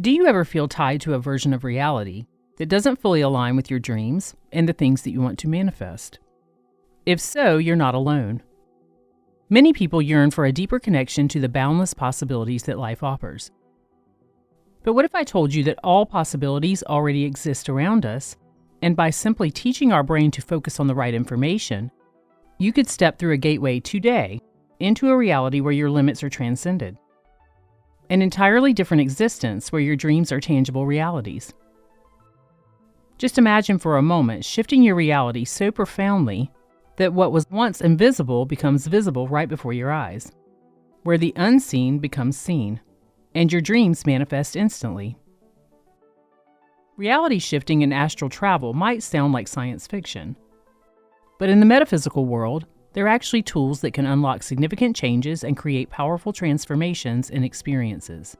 Do you ever feel tied to a version of reality that doesn't fully align with your dreams and the things that you want to manifest? If so, you're not alone. Many people yearn for a deeper connection to the boundless possibilities that life offers. But what if I told you that all possibilities already exist around us, and by simply teaching our brain to focus on the right information, you could step through a gateway today into a reality where your limits are transcended? An entirely different existence where your dreams are tangible realities. Just imagine for a moment shifting your reality so profoundly that what was once invisible becomes visible right before your eyes, where the unseen becomes seen, and your dreams manifest instantly. Reality shifting and astral travel might sound like science fiction, but in the metaphysical world, they're actually tools that can unlock significant changes and create powerful transformations in experiences.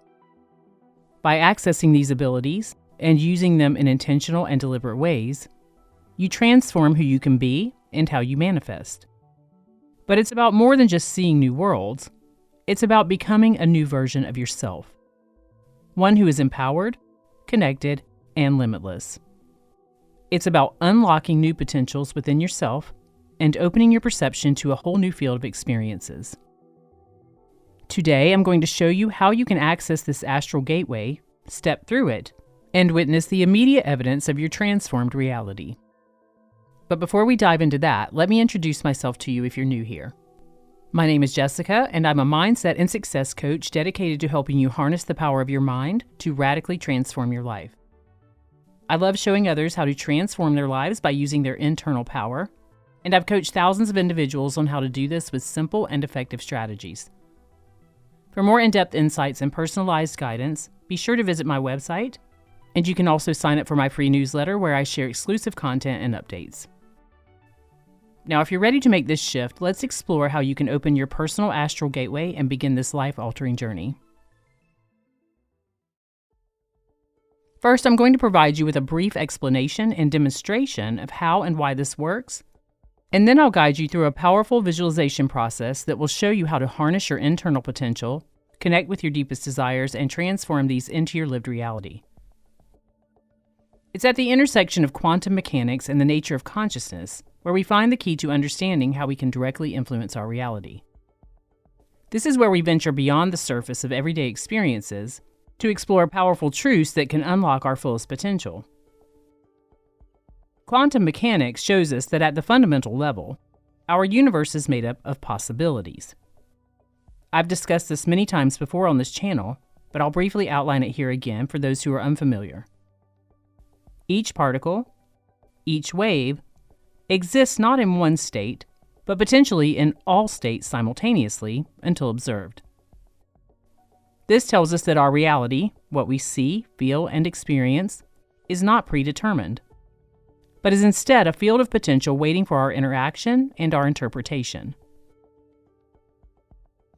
By accessing these abilities and using them in intentional and deliberate ways, you transform who you can be and how you manifest. But it's about more than just seeing new worlds. It's about becoming a new version of yourself. One who is empowered, connected, and limitless. It's about unlocking new potentials within yourself and opening your perception to a whole new field of experiences. Today, I'm going to show you how you can access this astral gateway, step through it, and witness the immediate evidence of your transformed reality. But before we dive into that, let me introduce myself to you if you're new here. My name is Jessica, and I'm a mindset and success coach dedicated to helping you harness the power of your mind to radically transform your life. I love showing others how to transform their lives by using their internal power, and I've coached thousands of individuals on how to do this with simple and effective strategies. For more in-depth insights and personalized guidance, be sure to visit my website, and you can also sign up for my free newsletter where I share exclusive content and updates. Now, if you're ready to make this shift, let's explore how you can open your personal astral gateway and begin this life-altering journey. First, I'm going to provide you with a brief explanation and demonstration of how and why this works, and then I'll guide you through a powerful visualization process that will show you how to harness your internal potential, connect with your deepest desires, and transform these into your lived reality. It's at the intersection of quantum mechanics and the nature of consciousness where we find the key to understanding how we can directly influence our reality. This is where we venture beyond the surface of everyday experiences to explore powerful truths that can unlock our fullest potential. Quantum mechanics shows us that at the fundamental level, our universe is made up of possibilities. I've discussed this many times before on this channel, but I'll briefly outline it here again for those who are unfamiliar. Each particle, each wave, exists not in one state, but potentially in all states simultaneously until observed. This tells us that our reality, what we see, feel, and experience, is not predetermined, but is instead a field of potential waiting for our interaction and our interpretation.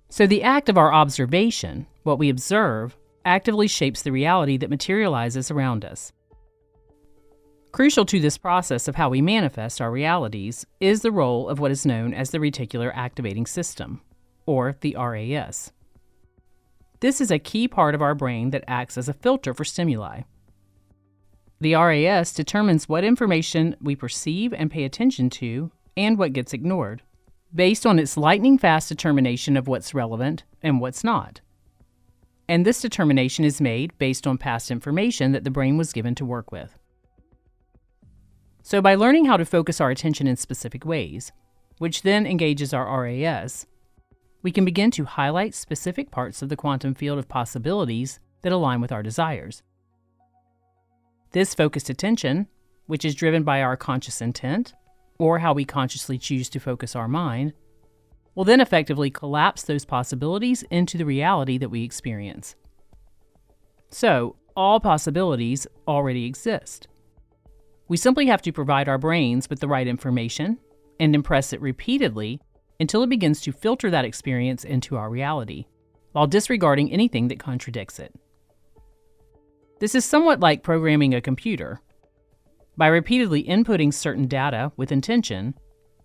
So the act of our observation, what we observe, actively shapes the reality that materializes around us. Crucial to this process of how we manifest our realities is the role of what is known as the Reticular Activating System, or the RAS. This is a key part of our brain that acts as a filter for stimuli. The RAS determines what information we perceive and pay attention to and what gets ignored, based on its lightning-fast determination of what's relevant and what's not. And this determination is made based on past information that the brain was given to work with. So by learning how to focus our attention in specific ways, which then engages our RAS, we can begin to highlight specific parts of the quantum field of possibilities that align with our desires. This focused attention, which is driven by our conscious intent, or how we consciously choose to focus our mind, will then effectively collapse those possibilities into the reality that we experience. So, all possibilities already exist. We simply have to provide our brains with the right information and impress it repeatedly until it begins to filter that experience into our reality, while disregarding anything that contradicts it. This is somewhat like programming a computer. By repeatedly inputting certain data with intention,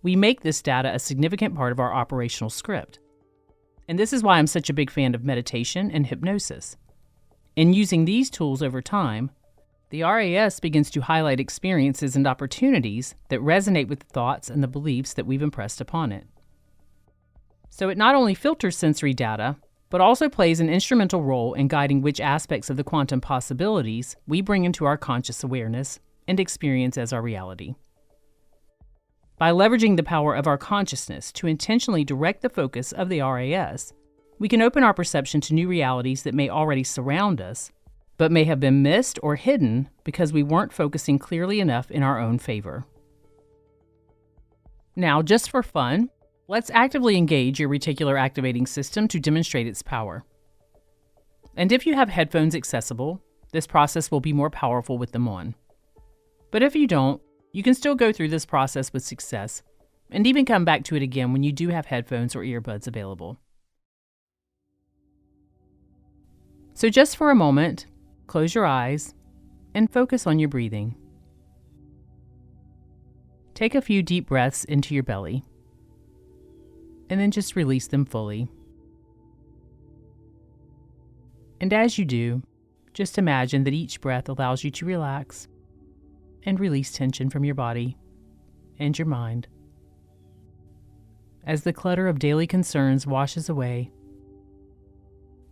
we make this data a significant part of our operational script. And this is why I'm such a big fan of meditation and hypnosis. In using these tools over time, the RAS begins to highlight experiences and opportunities that resonate with the thoughts and the beliefs that we've impressed upon it. So it not only filters sensory data, but also plays an instrumental role in guiding which aspects of the quantum possibilities we bring into our conscious awareness and experience as our reality. By leveraging the power of our consciousness to intentionally direct the focus of the RAS, we can open our perception to new realities that may already surround us, but may have been missed or hidden because we weren't focusing clearly enough in our own favor. Now, just for fun, let's actively engage your reticular activating system to demonstrate its power. And if you have headphones accessible, this process will be more powerful with them on. But if you don't, you can still go through this process with success, and even come back to it again when you do have headphones or earbuds available. So just for a moment, close your eyes and focus on your breathing. Take a few deep breaths into your belly, and then just release them fully. And as you do, just imagine that each breath allows you to relax and release tension from your body and your mind. As the clutter of daily concerns washes away,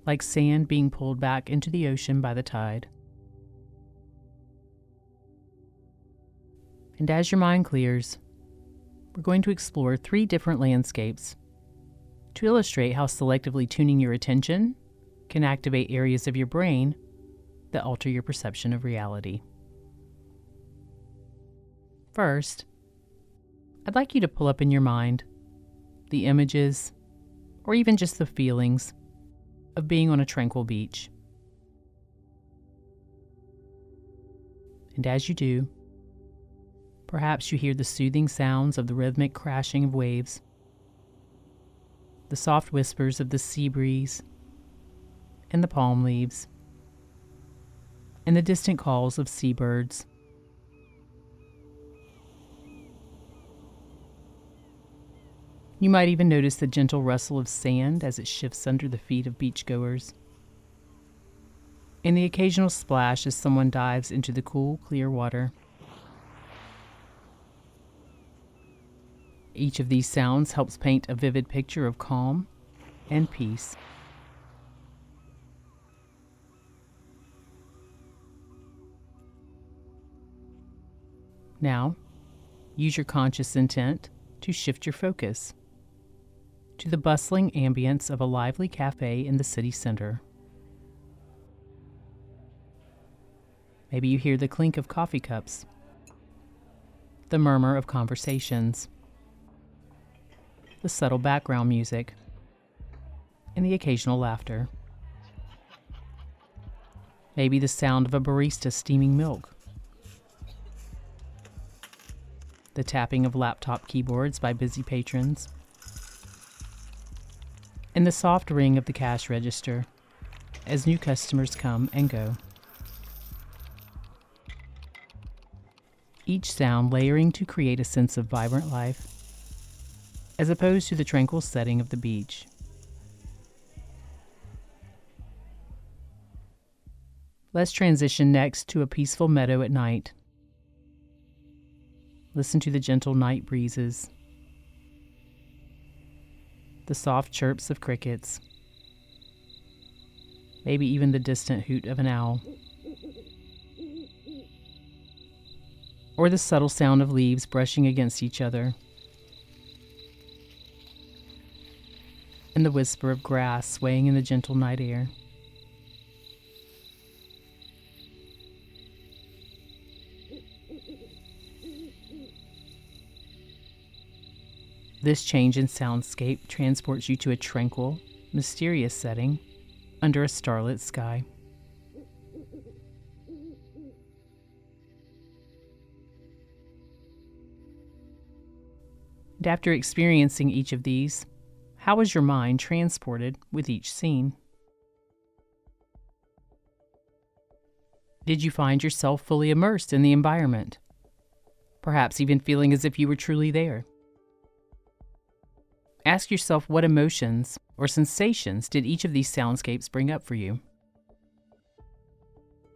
like sand being pulled back into the ocean by the tide. And as your mind clears, we're going to explore 3 different landscapes to illustrate how selectively tuning your attention can activate areas of your brain that alter your perception of reality. First, I'd like you to pull up in your mind the images, or even just the feelings, of being on a tranquil beach. And as you do, perhaps you hear the soothing sounds of the rhythmic crashing of waves, the soft whispers of the sea breeze and the palm leaves, and the distant calls of seabirds. You might even notice the gentle rustle of sand as it shifts under the feet of beachgoers, and the occasional splash as someone dives into the cool, clear water. Each of these sounds helps paint a vivid picture of calm and peace. Now, use your conscious intent to shift your focus to the bustling ambience of a lively cafe in the city center. Maybe you hear the clink of coffee cups, the murmur of conversations, the subtle background music, and the occasional laughter. Maybe the sound of a barista steaming milk, the tapping of laptop keyboards by busy patrons, and the soft ring of the cash register as new customers come and go. Each sound layering to create a sense of vibrant life, as opposed to the tranquil setting of the beach. Let's transition next to a peaceful meadow at night. Listen to the gentle night breezes, the soft chirps of crickets, maybe even the distant hoot of an owl, or the subtle sound of leaves brushing against each other, and the whisper of grass swaying in the gentle night air. This change in soundscape transports you to a tranquil, mysterious setting under a starlit sky. And after experiencing each of these, how was your mind transported with each scene? Did you find yourself fully immersed in the environment? Perhaps even feeling as if you were truly there? Ask yourself what emotions or sensations did each of these soundscapes bring up for you?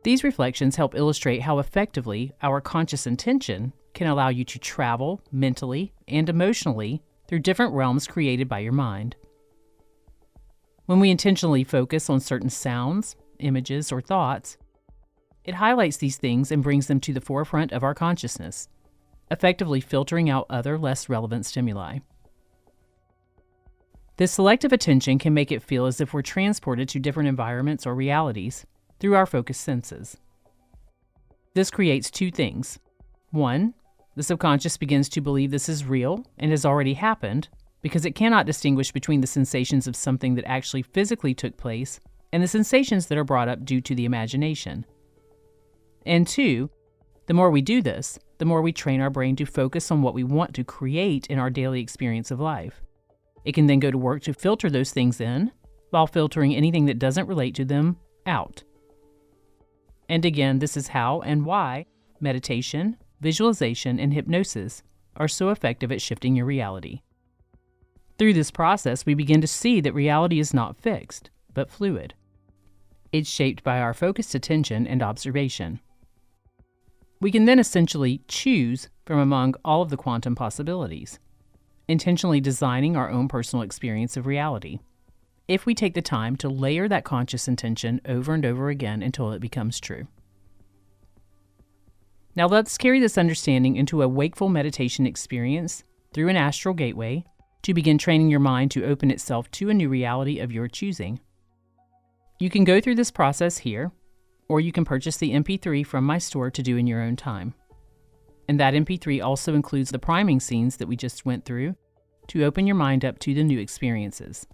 These reflections help illustrate how effectively our conscious intention can allow you to travel mentally and emotionally through different realms created by your mind. When we intentionally focus on certain sounds, images, or thoughts, it highlights these things and brings them to the forefront of our consciousness, effectively filtering out other less relevant stimuli. This selective attention can make it feel as if we're transported to different environments or realities through our focused senses. This creates two things. One, the subconscious begins to believe this is real and has already happened because it cannot distinguish between the sensations of something that actually physically took place and the sensations that are brought up due to the imagination. And two, the more we do this, the more we train our brain to focus on what we want to create in our daily experience of life. It can then go to work to filter those things in, while filtering anything that doesn't relate to them out. And again, this is how and why meditation, visualization, and hypnosis are so effective at shifting your reality. Through this process, we begin to see that reality is not fixed, but fluid. It's shaped by our focused attention and observation. We can then essentially choose from among all of the quantum possibilities, intentionally designing our own personal experience of reality, if we take the time to layer that conscious intention over and over again until it becomes true. Now let's carry this understanding into a wakeful meditation experience through an astral gateway to begin training your mind to open itself to a new reality of your choosing. You can go through this process here, or you can purchase the MP3 from my store to do in your own time. And that MP3 also includes the priming scenes that we just went through to open your mind up to the new experiences.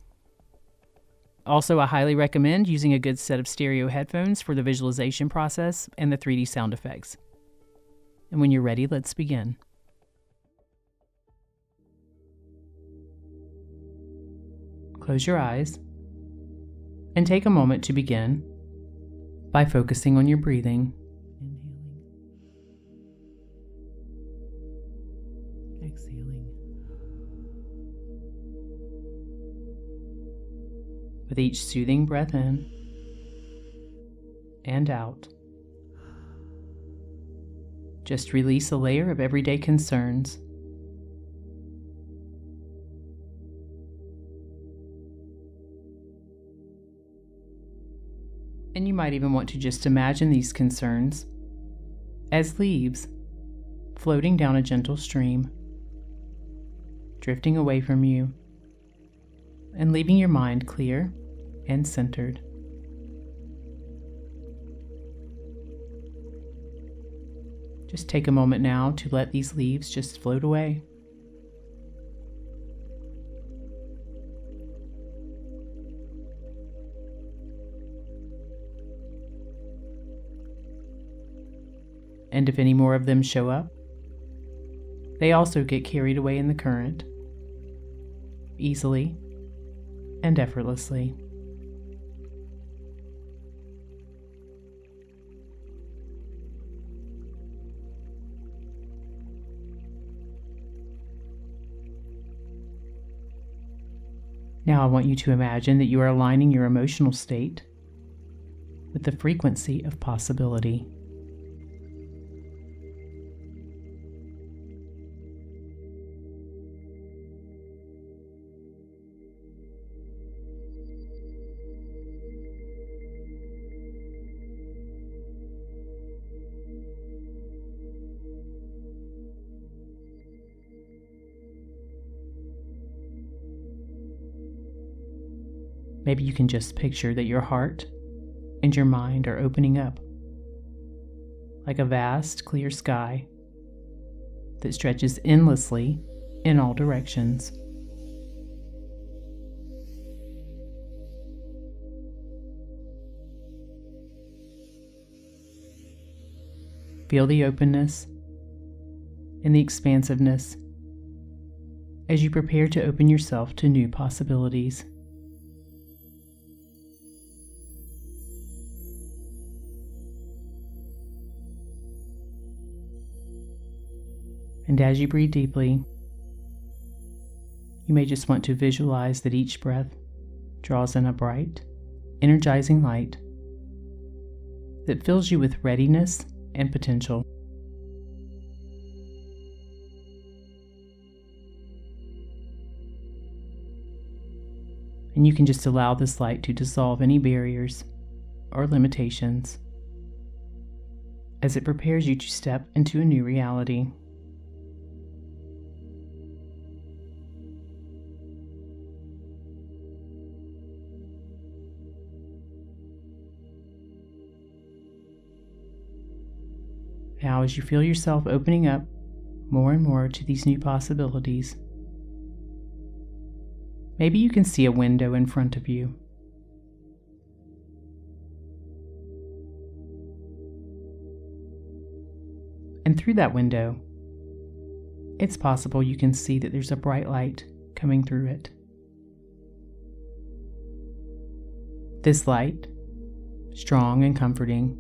Also, I highly recommend using a good set of stereo headphones for the visualization process and the 3D sound effects. And when you're ready, let's begin. Close your eyes and take a moment to begin by focusing on your breathing. Inhaling. Exhaling. With each soothing breath in and out, just release a layer of everyday concerns. And you might even want to just imagine these concerns as leaves floating down a gentle stream, drifting away from you and leaving your mind clear and centered. Just take a moment now to let these leaves just float away. And if any more of them show up, they also get carried away in the current, easily and effortlessly. Now I want you to imagine that you are aligning your emotional state with the frequency of possibility. Maybe you can just picture that your heart and your mind are opening up like a vast, clear sky that stretches endlessly in all directions. Feel the openness and the expansiveness as you prepare to open yourself to new possibilities. And as you breathe deeply, you may just want to visualize that each breath draws in a bright, energizing light that fills you with readiness and potential. And you can just allow this light to dissolve any barriers or limitations as it prepares you to step into a new reality. Now, as you feel yourself opening up more and more to these new possibilities, maybe you can see a window in front of you. And through that window, it's possible you can see that there's a bright light coming through it. This light, strong and comforting,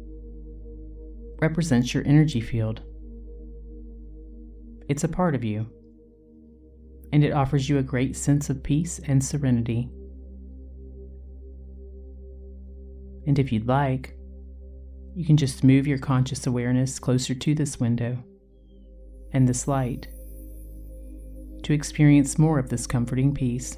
represents your energy field. It's a part of you, and it offers you a great sense of peace and serenity. And if you'd like, you can just move your conscious awareness closer to this window and this light to experience more of this comforting peace.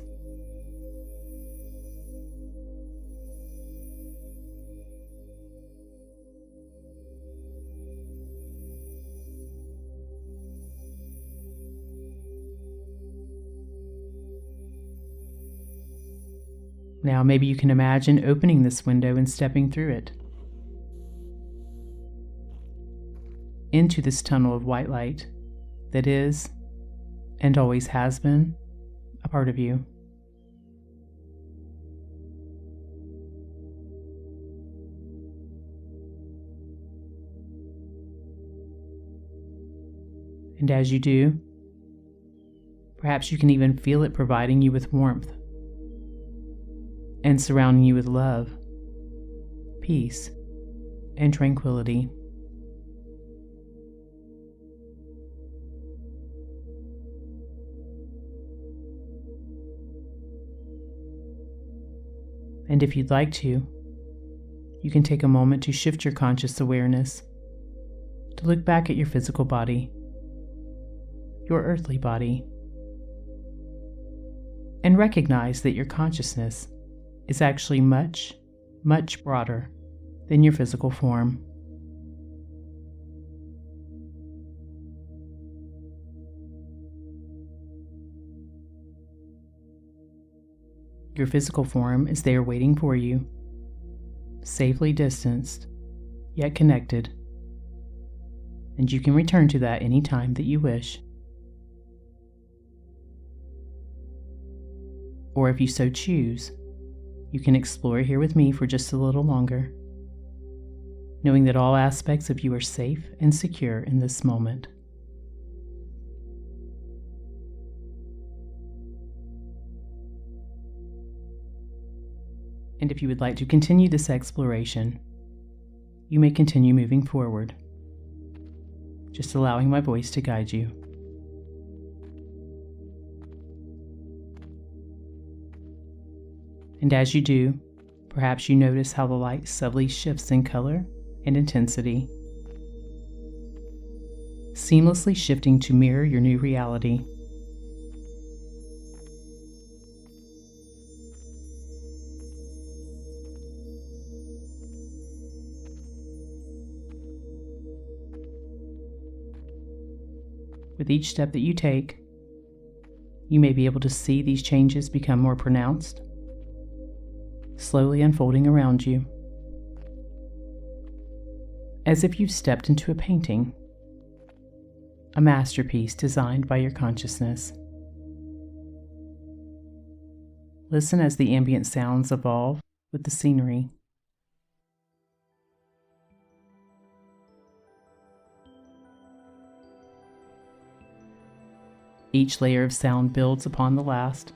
Now maybe you can imagine opening this window and stepping through it into this tunnel of white light that is and always has been a part of you. And as you do, perhaps you can even feel it providing you with warmth and surrounding you with love, peace, and tranquility. And if you'd like to, you can take a moment to shift your conscious awareness to look back at your physical body, your earthly body, and recognize that your consciousness is actually much, much broader than your physical form. Your physical form is there waiting for you, safely distanced, yet connected, and you can return to that any time that you wish. Or if you so choose, you can explore here with me for just a little longer, knowing that all aspects of you are safe and secure in this moment. And if you would like to continue this exploration, you may continue moving forward, just allowing my voice to guide you. And as you do, perhaps you notice how the light subtly shifts in color and intensity, seamlessly shifting to mirror your new reality. With each step that you take, you may be able to see these changes become more pronounced, slowly unfolding around you, as if you've stepped into a painting, a masterpiece designed by your consciousness. Listen as the ambient sounds evolve with the scenery. Each layer of sound builds upon the last,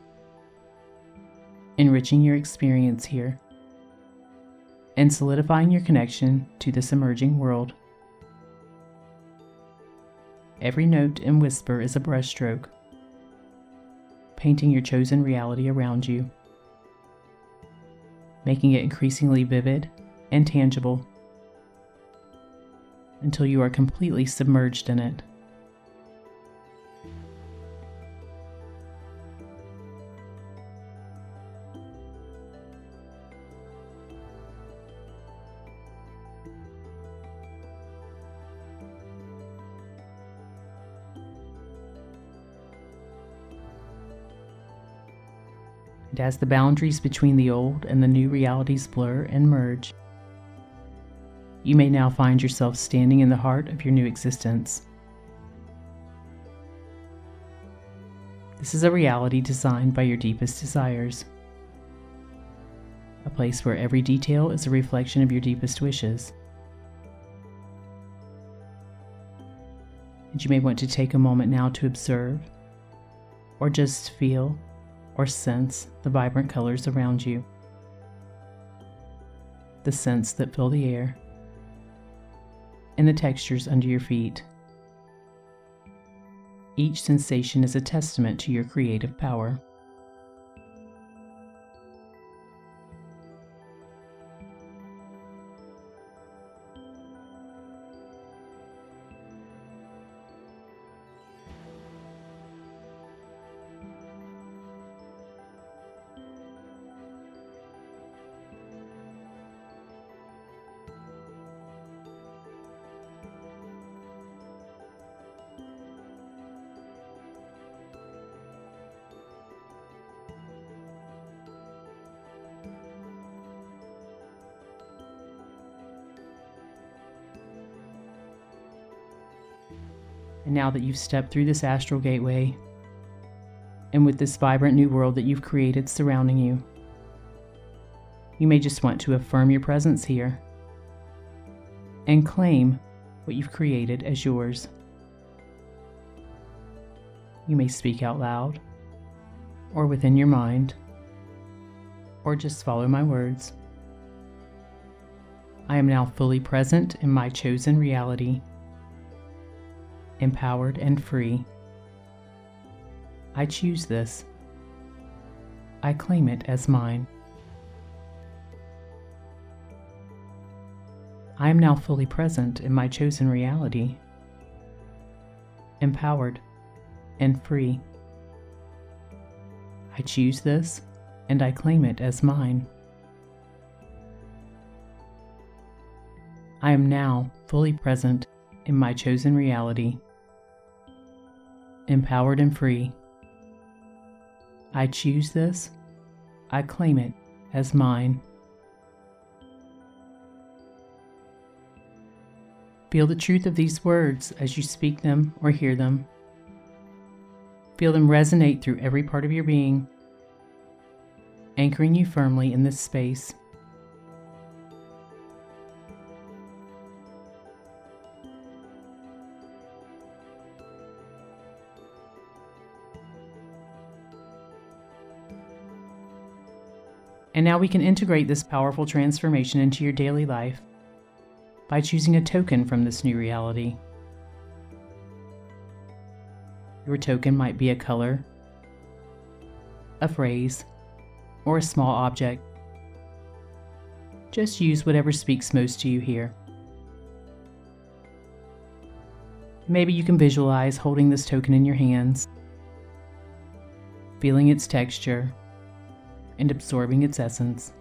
enriching your experience here and solidifying your connection to this emerging world. Every note and whisper is a brushstroke, painting your chosen reality around you, making it increasingly vivid and tangible until you are completely submerged in it. And as the boundaries between the old and the new realities blur and merge, you may now find yourself standing in the heart of your new existence. This is a reality designed by your deepest desires, a place where every detail is a reflection of your deepest wishes. And you may want to take a moment now to observe, or just feel, or sense the vibrant colors around you, the scents that fill the air, and the textures under your feet. Each sensation is a testament to your creative power. And now that you've stepped through this astral gateway, and with this vibrant new world that you've created surrounding you, you may just want to affirm your presence here and claim what you've created as yours. You may speak out loud, or within your mind, or just follow my words. I am now fully present in my chosen reality, empowered and free. I choose this. I claim it as mine. I am now fully present in my chosen reality, empowered and free. I choose this and I claim it as mine. I am now fully present in my chosen reality, empowered and free. I choose this. I claim it as mine. Feel the truth of these words as you speak them or hear them. Feel them resonate through every part of your being, anchoring you firmly in this space. And now we can integrate this powerful transformation into your daily life by choosing a token from this new reality. Your token might be a color, a phrase, or a small object. Just use whatever speaks most to you here. Maybe you can visualize holding this token in your hands, feeling its texture, and absorbing its essence.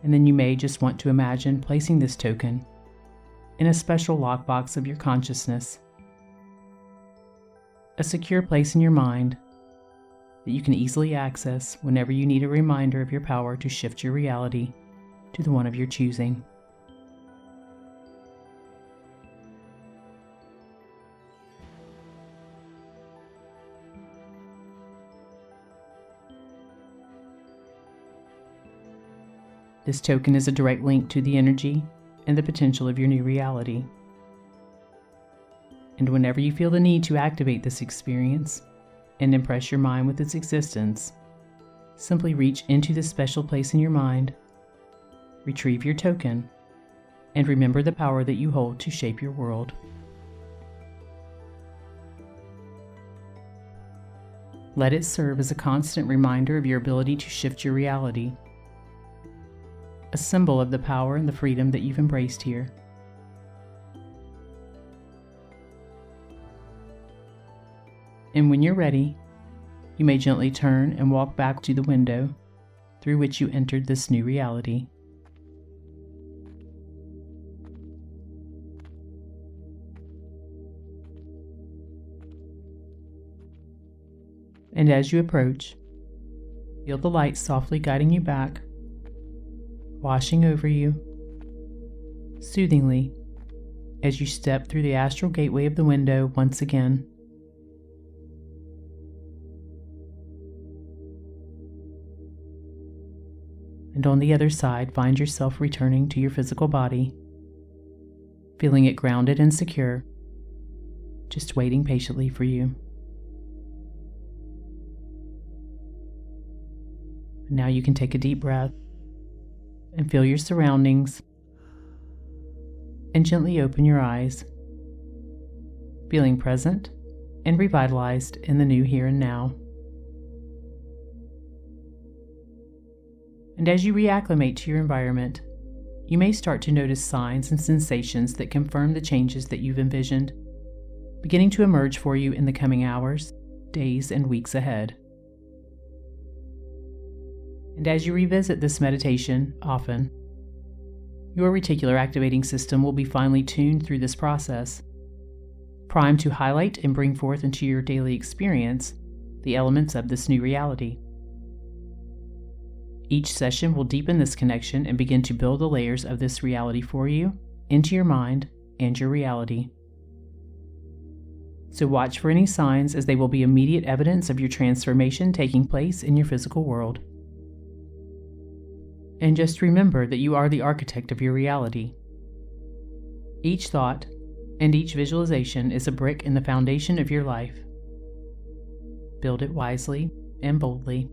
And then you may just want to imagine placing this token in a special lockbox of your consciousness, a secure place in your mind that you can easily access whenever you need a reminder of your power to shift your reality to the one of your choosing. This token is a direct link to the energy and the potential of your new reality. And whenever you feel the need to activate this experience and impress your mind with its existence, simply reach into this special place in your mind, retrieve your token, and remember the power that you hold to shape your world. Let it serve as a constant reminder of your ability to shift your reality, a symbol of the power and the freedom that you've embraced here. And when you're ready, you may gently turn and walk back to the window through which you entered this new reality. And as you approach, feel the light softly guiding you back, washing over you, soothingly, as you step through the astral gateway of the window once again. And on the other side, find yourself returning to your physical body, feeling it grounded and secure, just waiting patiently for you. Now you can take a deep breath and feel your surroundings and gently open your eyes, feeling present and revitalized in the new here and now. And as you reacclimate to your environment, you may start to notice signs and sensations that confirm the changes that you've envisioned, beginning to emerge for you in the coming hours, days, and weeks ahead. And as you revisit this meditation often, your reticular activating system will be finely tuned through this process, primed to highlight and bring forth into your daily experience the elements of this new reality. Each session will deepen this connection and begin to build the layers of this reality for you into your mind and your reality. So watch for any signs, as they will be immediate evidence of your transformation taking place in your physical world. And just remember that you are the architect of your reality. Each thought and each visualization is a brick in the foundation of your life. Build it wisely and boldly.